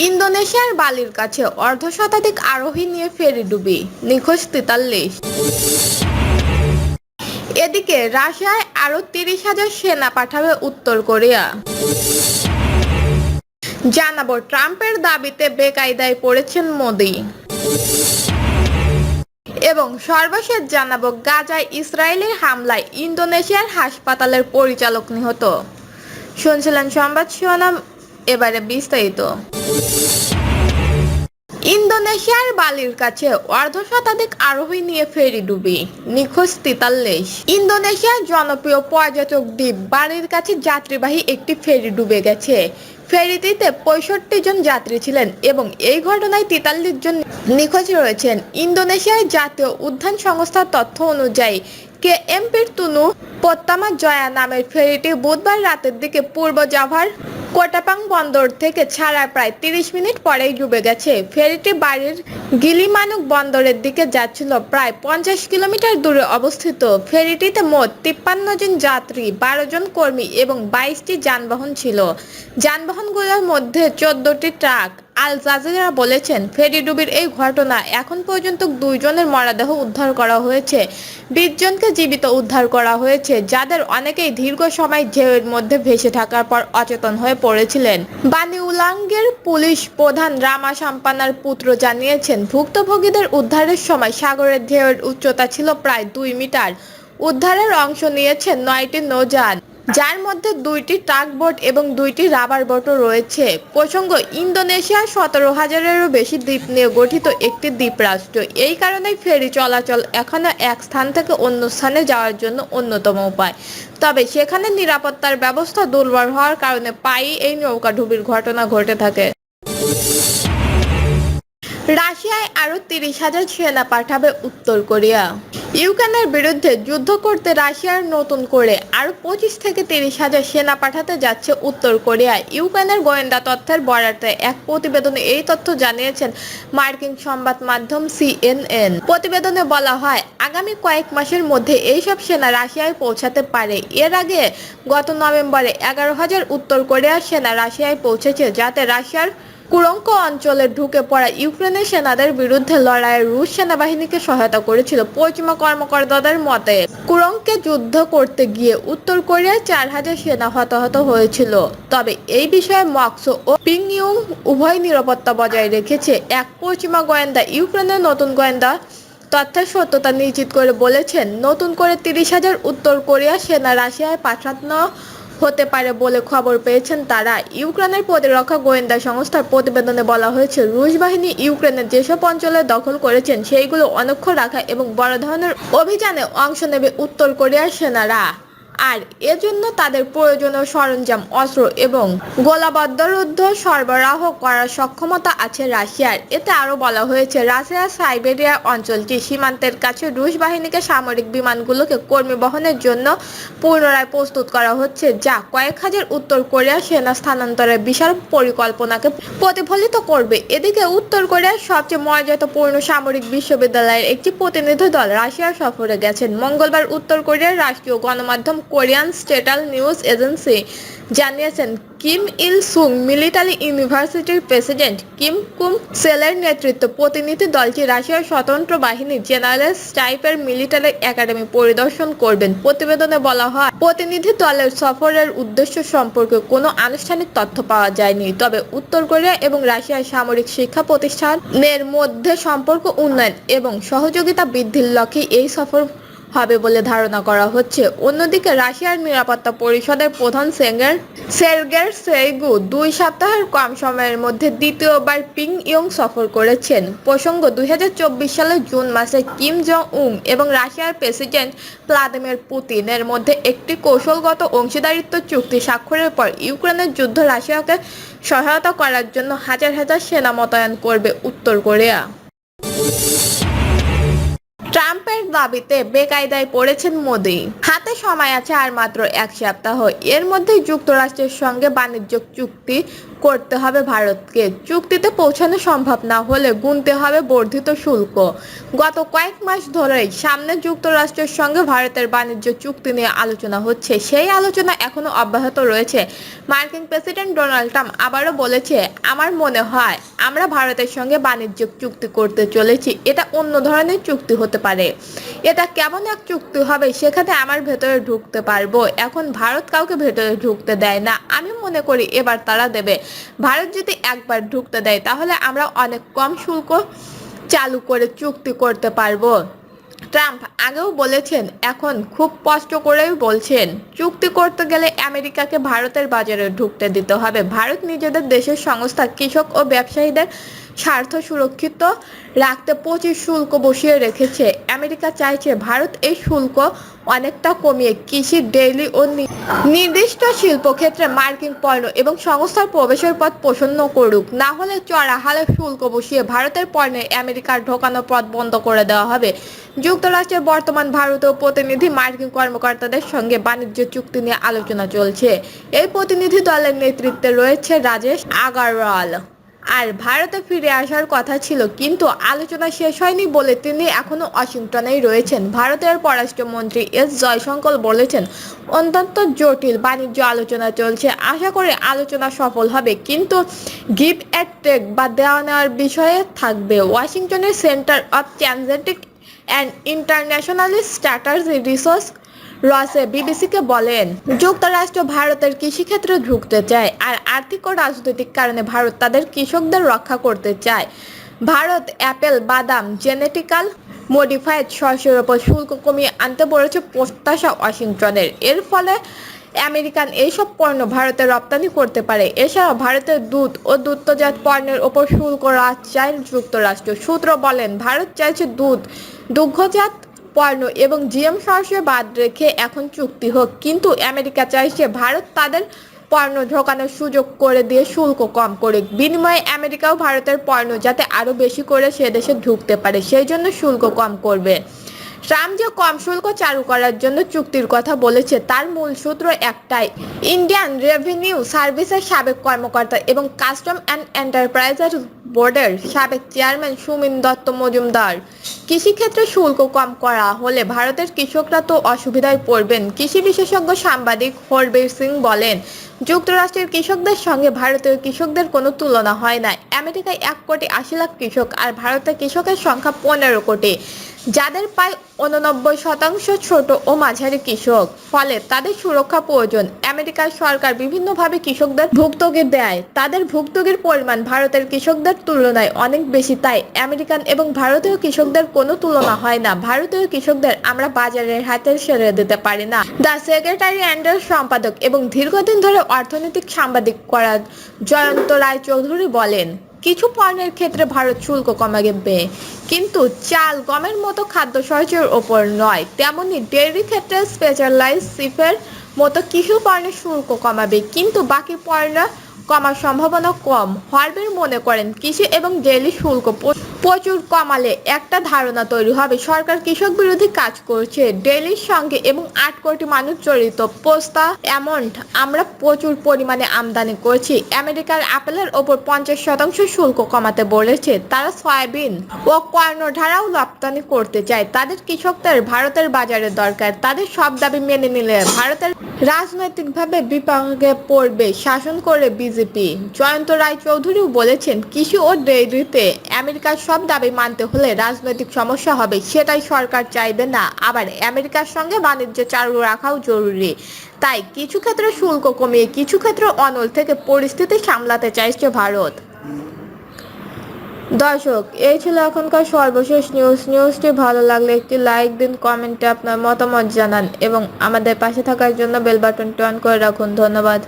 ইন্দোনেশিয়ার বালির কাছে অর্ধশতাধিক আরোহী নিয়ে ফেরি ডুবি, নিখোঁজ ৪৩। এদিকে রাশিয়ায় আরো ৩০,০০০ সেনা পাঠাবে উত্তর কোরিয়া। জানাবো ট্রাম্পের দাবিতে বেকায়দায় পড়েছেন মোদি। এবং সর্বশেষ জানাবো গাজায় ইসরায়েলের হামলায় ইন্দোনেশিয়ার হাসপাতালের পরিচালক নিহত। শুনছিলেন সংবাদ শিরোনাম, এবারে বিস্তারিত। ইন্দোনেশিয়ার বালির কাছে অর্ধশতাধিক আরোহী নিয়ে ফেরি ডুবি, নিখোঁজ ৪৩। ইন্দোনেশিয়ার জনপ্রিয় পর্যটক দ্বীপ বালির কাছে যাত্রীবাহী একটি ফেরি ডুবে গেছে। ফেরিটিতে ৬৫ জন যাত্রী ছিলেন এবং এই ঘটনায় ৪৩ জন নিখোঁজ রয়েছেন। ইন্দোনেশিয়ার জাতীয় উদ্যান সংস্থার তথ্য অনুযায়ী কেএমপির তুনু পত্তামা জয়া নামের ফেরিটি বুধবার রাতের দিকে পূর্ব জাভার কোটাপাং বন্দর থেকে ছাড়ার প্রায় ৩০ মিনিট পরেই ডুবে গেছে। ফেরিটি বাড়ির গিলিমানুক বন্দরের দিকে যাচ্ছিল, প্রায় ৫০ কিলোমিটার দূরে অবস্থিত। ফেরিটিতে মোট ৫৩ জন যাত্রী, ১২ জন কর্মী এবং ২২টি যানবাহন ছিল। যানবাহনগুলোর মধ্যে ১৪টি ট্রাক। আল জাজিরা বলেছেন, ফেরি ডুবির এই ঘটনা এখন পর্যন্ত ২ জনের মরদেহ উদ্ধার করা হয়েছে। ২০ জনকে জীবিত উদ্ধার করা হয়েছে, যাদের অনেকেই দীর্ঘ সময় ঢেউয়ের মধ্যে ভেসে থাকার পর অচেতন হয়ে পড়েছিলেন। বানিউলাঙ্গের পুলিশ প্রধান রামা সাম্পানার পুত্র জানিয়েছেন, ভুক্তভোগীদের উদ্ধারের সময় সাগরের ঢেউয়ের উচ্চতা ছিল প্রায় ২ মিটার। উদ্ধারের অংশ নিয়েছে ৯টি নৌযান, যার মধ্যে ২টি ট্রাক বোট এবং ২টি রাবার বোটও রয়েছে। প্রসঙ্গ, ইন্দোনেশিয়া ১৭,০০০-এরও বেশি দ্বীপ নিয়ে গঠিত একটি দ্বীপরাষ্ট্র। এই কারণেই ফেরি চলাচল এখনো এক স্থান থেকে অন্য স্থানে যাওয়ার জন্য অন্যতম উপায়। তবে সেখানে নিরাপত্তার ব্যবস্থা দুর্বল হওয়ার কারণে প্রায়ই এই নৌকাডুবির ঘটনা ঘটে থাকে। রাশিয়ায় আরো ৩০,০০০ সেনা পাঠাবে উত্তর কোরিয়া। ইউক্রেনের বিরুদ্ধে যুদ্ধ করতে রাশিয়ার নতুন করে আরো ২৫ থেকে ৩০,০০০ সেনা পাঠাতে যাচ্ছে উত্তর কোরিয়া। ইউক্রেনের গোয়েন্দা তথ্যের বরাতে এক প্রতিবেদনে এই তথ্য জানিয়েছেন মার্কিন সংবাদ মাধ্যম সিএনএন। প্রতিবেদনে বলা হয়, আগামী কয়েক মাসের মধ্যে এইসব সেনা রাশিয়ায় পৌঁছাতে পারে। এর আগে গত নভেম্বরে ১১,০০০ উত্তর কোরিয়ার সেনা রাশিয়ায় পৌঁছেছে, যাতে রাশিয়ার কুরস্ক অঞ্চলে ঢুকে পড়া ইউক্রেনের সেনাদের বিরুদ্ধে লড়াইয়ে রুশ সেনাবাহিনীকে সহায়তা করেছিল। পশ্চিমা কর্মকর্তাদের মতে, কুরস্কে যুদ্ধ করতে গিয়ে উত্তর কোরিয়ার ৪,০০০ সেনা হতাহত হয়েছিল। তবে এই বিষয়ে মস্কো ও পিয়ংইয়ং উভয় নিরাপত্তা বজায় রেখেছে। এক পশ্চিমা গোয়েন্দা ইউক্রেনের নতুন গোয়েন্দা তথ্যের সত্যতা নিশ্চিত করে বলেছেন, নতুন করে ৩০,০০০ উত্তর কোরিয়ার সেনা রাশিয়ায় পাঠানো হতে পারে বলে খবর পেয়েছেন তারা। ইউক্রেনের প্রতিরক্ষা গোয়েন্দা সংস্থার প্রতিবেদনে বলা হয়েছে, রুশ বাহিনী ইউক্রেনের যেসব অঞ্চলে দখল করেছেন সেইগুলো অনক্ষ রাখা এবং বড় ধরনের অভিযানে অংশ নেবে উত্তর কোরিয়ার সেনারা। আর এজন্য তাদের প্রয়োজনীয় সরঞ্জাম, অস্ত্র এবং গোলাবারুদ সরবরাহ করার সক্ষমতা আছে রাশিয়ার। এতে আরও বলা হয়েছে, রাশিয়ার সাইবেরিয়া অঞ্চলটি সীমান্তের কাছে রুশ বাহিনীকে সামরিক বিমানগুলোকে কর্মী বহনের জন্য পুনরায় প্রস্তুত করা হচ্ছে, যা কয়েক হাজার উত্তর কোরিয়ার সেনা স্থানান্তরের বিশাল পরিকল্পনাকে প্রতিফলিত করবে। এদিকে উত্তর কোরিয়ার সবচেয়ে মর্যাদাপূর্ণ সামরিক বিশ্ববিদ্যালয়ের একটি প্রতিনিধি দল রাশিয়া সফরে গেছেন। মঙ্গলবার উত্তর কোরিয়ার রাষ্ট্রীয় গণমাধ্যম কোরিয়ান স্টেটাল নিউজ এজেন্সি জানিয়েছেন, কিম ইল সুং মিলিটারি ইউনিভার্সিটির প্রেসিডেন্ট কিম কুম সেলের নেতৃত্বে প্রতিনিধি দলটি রাশিয়ার স্বতন্ত্র বাহিনী জেনারেল স্টাইপের মিলিটারি একাডেমি পরিদর্শন করবেন। প্রতিবেদনে বলা হয়, প্রতিনিধি দলের সফরের উদ্দেশ্য সম্পর্কে কোনো আনুষ্ঠানিক তথ্য পাওয়া যায়নি। তবে উত্তর কোরিয়া এবং রাশিয়ার সামরিক শিক্ষা প্রতিষ্ঠানের মধ্যে সম্পর্ক উন্নয়ন এবং সহযোগিতা বৃদ্ধির লক্ষ্যে এই সফর হবে বলে ধারণা করা হচ্ছে। অন্যদিকে রাশিয়ার নিরাপত্তা পরিষদের প্রধান সের্গেই শোইগু ২ সপ্তাহের কম সময়ের মধ্যে দ্বিতীয়বার পিয়ংইয়ং সফর করেছেন। প্রসঙ্গ, ২০২৪ সালের জুন মাসে কিম জং উন এবং রাশিয়ার প্রেসিডেন্ট ভ্লাদিমির পুতিনের মধ্যে একটি কৌশলগত অংশীদারিত্ব চুক্তি স্বাক্ষরের পর ইউক্রেনের যুদ্ধে রাশিয়াকে সহায়তা করার জন্য হাজার হাজার সেনা মোতায়েন করবে উত্তর কোরিয়া। ট্রাম্পের শুল্কের দাবিতে বেকায়দায় পড়েছেন মোদি। হাতে সময় আছে আর মাত্র 1 সপ্তাহ। এর মধ্যে যুক্তরাষ্ট্রের সঙ্গে বাণিজ্য চুক্তি করতে হবে ভারতকে। চুক্তিতে পৌঁছানো সম্ভব না হলে গুনতে হবে বর্ধিত শুল্ক। গত কয়েক মাস ধরেই সামনে যুক্তরাষ্ট্রের সঙ্গে ভারতের বাণিজ্য চুক্তি নিয়ে আলোচনা হচ্ছে। সেই আলোচনা এখনো অব্যাহত রয়েছে। মার্কিন প্রেসিডেন্ট ডোনাল্ড ট্রাম্প আবারও বলেছে, আমার মনে হয় আমরা ভারতের সঙ্গে বাণিজ্যিক চুক্তি করতে চলেছি। এটা অন্য ধরনের চুক্তি হতে পারে। এটা কেমন এক চুক্তি হবে সেখানে আমার ভেতরে ঢুকতে পারবো। এখন ভারত কাউকে ভেতরে ঢুকতে দেয় না। আমি মনে করি এবার তারা দেবে। ভারত যদি একবার ঢুকতে দেয় তাহলে আমরা অনেক কম শুল্ক চালু করে চুক্তি করতে পারবো। ট্রাম্প আগেও বলেছেন, এখন খুব স্পষ্ট করেই বলছেন, চুক্তি করতে গেলে আমেরিকাকে ভারতের বাজারে ঢুকতে দিতে হবে। ভারত নিজেদের দেশের সংস্থা, কৃষক ও ব্যবসায়ীদের স্বার্থ সুরক্ষিত রাখতে 25 শুল্ক বসিয়ে রেখেছে। আমেরিকা চাইছে ভারত এই শুল্ক অনেকটা কমিয়ে কৃষি, ডেইরি ও নির্দিষ্ট শিল্পক্ষেত্রে মার্কিন পণ্য এবং সংস্থার প্রবেশের পথ প্রশস্ত করুক। না হলে চড়া হারে শুল্ক বসিয়ে ভারতের পণ্যে আমেরিকার ঢোকানোর পথ বন্ধ করে দেওয়া হবে। যুক্তরাষ্ট্রের বর্তমান ভারতীয় প্রতিনিধি মার্কিন কর্মকর্তাদের সঙ্গে বাণিজ্য চুক্তি নিয়ে আলোচনা চলছে। এই প্রতিনিধি দলের নেতৃত্বে রয়েছে রাজেশ আগারওয়াল। আর ভারতে ফিরে আসার কথা ছিল, কিন্তু আলোচনা শেষ হয়নি বলে তিনি এখনো ওয়াশিংটনেই রয়েছেন। ভারতের পররাষ্ট্রমন্ত্রী এস জয়শঙ্কর বলেছেন, অত্যন্ত জটিল বাণিজ্য আলোচনা চলছে। আশা করি আলোচনা সফল হবে, কিন্তু গিভ অ্যান্ড টেক বা দেওয়া নেওয়ার বিষয়ে থাকবে। ওয়াশিংটনের সেন্টার অফ ট্রানজিটিক অ্যান্ড ইন্টারন্যাশনাল স্ট্র্যাটেজি রিসার্চ রসে বিবিসিকে বলেন, যুক্তরাষ্ট্র ভারতের কৃষিক্ষেত্রে ঢুকতে চায় আর আর্থিক ও রাজনৈতিক কারণে ভারত তাদের কৃষকদের রক্ষা করতে চায়। ভারত অ্যাপেল, বাদাম, জেনেটিক্যাল মডিফাইড শস্যের ওপর শুল্ক কমিয়ে আনতে বলেছে প্রত্যাশা ওয়াশিংটনের। এর ফলে আমেরিকান এইসব পণ্য ভারতে রপ্তানি করতে পারে। এছাড়াও ভারতের দুধ ও দুগ্ধজাত পণ্যের ওপর শুল্ক হ্রাস চায় যুক্তরাষ্ট্র। সূত্র বলেন, ভারত চাইছে দুধ, দুগ্ধজাত পণ্য এবং জিএম শস্য বাদ রেখে এখন চুক্তি হোক, কিন্তু আমেরিকা চাইছে ভারত তাদের পণ্য ঢোকানোর সুযোগ করে দিয়ে শুল্ক কম করে। বিনিময়ে আমেরিকাও ভারতের পণ্য যাতে আরও বেশি করে সে দেশে ঢুকতে পারে সেই জন্য শুল্ক কম করবে। ট্রাম্প যে কম শুল্ক চালু করার জন্য চুক্তির কথা বলেছে তার মূল সূত্র একটাই। ইন্ডিয়ান রেভিনিউ সার্ভিসের সাবেক কর্মকর্তা এবং কাস্টম অ্যান্ড এন্টারপ্রাইজেস বোর্ডের সাবেক চেয়ারম্যান সুমিন দত্ত মজুমদার, কৃষিক্ষেত্রে শুল্ক কম করা হলে ভারতের কৃষকরা তো অসুবিধায় পড়বেন। কৃষি বিশেষজ্ঞ সাংবাদিক হরবীর সিং বলেন, যুক্তরাষ্ট্রের কৃষকদের সঙ্গে ভারতীয় কৃষকদের কোনো তুলনা হয় না। আমেরিকায় 1,80,00,000 কৃষক আর ভারতের কৃষকের সংখ্যা 15 কোটি, যাদের প্রায় 89% ছোট ও মাঝারি কৃষক। ফলে তাদের সুরক্ষা প্রয়োজন। আমেরিকার সরকার বিভিন্নভাবে কৃষকদের ভুক্তভোগী দেয়। তাদের ভুক্তভোগীর পরিমাণ ভারতের কৃষকদের তুলনায় অনেক বেশি, তাই আমেরিকান এবং ভারতীয় কৃষকদের কোনো তুলনা হয় না। ভারতীয় কৃষকদের আমরা বাজারের হাতে ছেড়ে দিতে পারি না। দ্য সেক্রেটারি অ্যান্ডের সম্পাদক এবং দীর্ঘদিন ধরে অর্থনৈতিক সাংবাদিক করা জয়ন্ত রায় চৌধুরী বলেন, কিছু পণ্যের ক্ষেত্রে ভারত শুল্ক কমাবে, কিন্তু চাল, গমের মতো খাদ্যশস্যের ওপর নয়। তেমনি ডেইরি ক্ষেত্রে স্পেশালাইজড সিফের মতো কিছু পণ্যের শুল্ক কমাবে, কিন্তু বাকি পণ্য কমার সম্ভাবনা কম। হরবীর মনে করেন, কৃষি এবং ডেইরি শুল্ক প্রচুর কমালে একটা ধারণা তৈরি হবে সরকার কৃষক বিরোধী কাজ করছে। ডেইরির সঙ্গে এবং 8 কোটি মানুষ জড়িত। পোস্তা, অ্যালমন্ড আমরা প্রচুর পরিমাণে আমদানি করছি। আমেরিকার আপেলের ওপর 50% শুল্ক কমাতে বলেছে। তারা সয়াবিন ও কর্ণধারাও রপ্তানি করতে চায়। তাদের কৃষকদের ভারতের বাজারে দরকার। তাদের সব দাবি মেনে নিলে ভারতের রাজনৈতিকভাবে বিপাকে পড়বে শাসন করে বিজেপি। জয়ন্ত রায় চৌধুরীও বলেছেন, কৃষি ও ডেইরিতে আমেরিকার সব দাবি মানতে হলে রাজনৈতিক সমস্যা হবে, সেটাই সরকার চাইবে না। আবার আমেরিকার সঙ্গে বাণিজ্য চালু রাখাও জরুরি। তাই কিছু ক্ষেত্রে শুল্ক কমিয়ে কিছু ক্ষেত্রে অনল থেকে পরিস্থিতি সামলাতে চাইছে ভারত। দর্শক, এই ছিল এখনকার সর্বশেষ নিউজটি ভালো লাগলে একটি লাইক দিন, কমেন্টে আপনার মতামত জানান এবং আমাদের পাশে থাকার জন্য বেল বাটনটি অন করে রাখুন। ধন্যবাদ।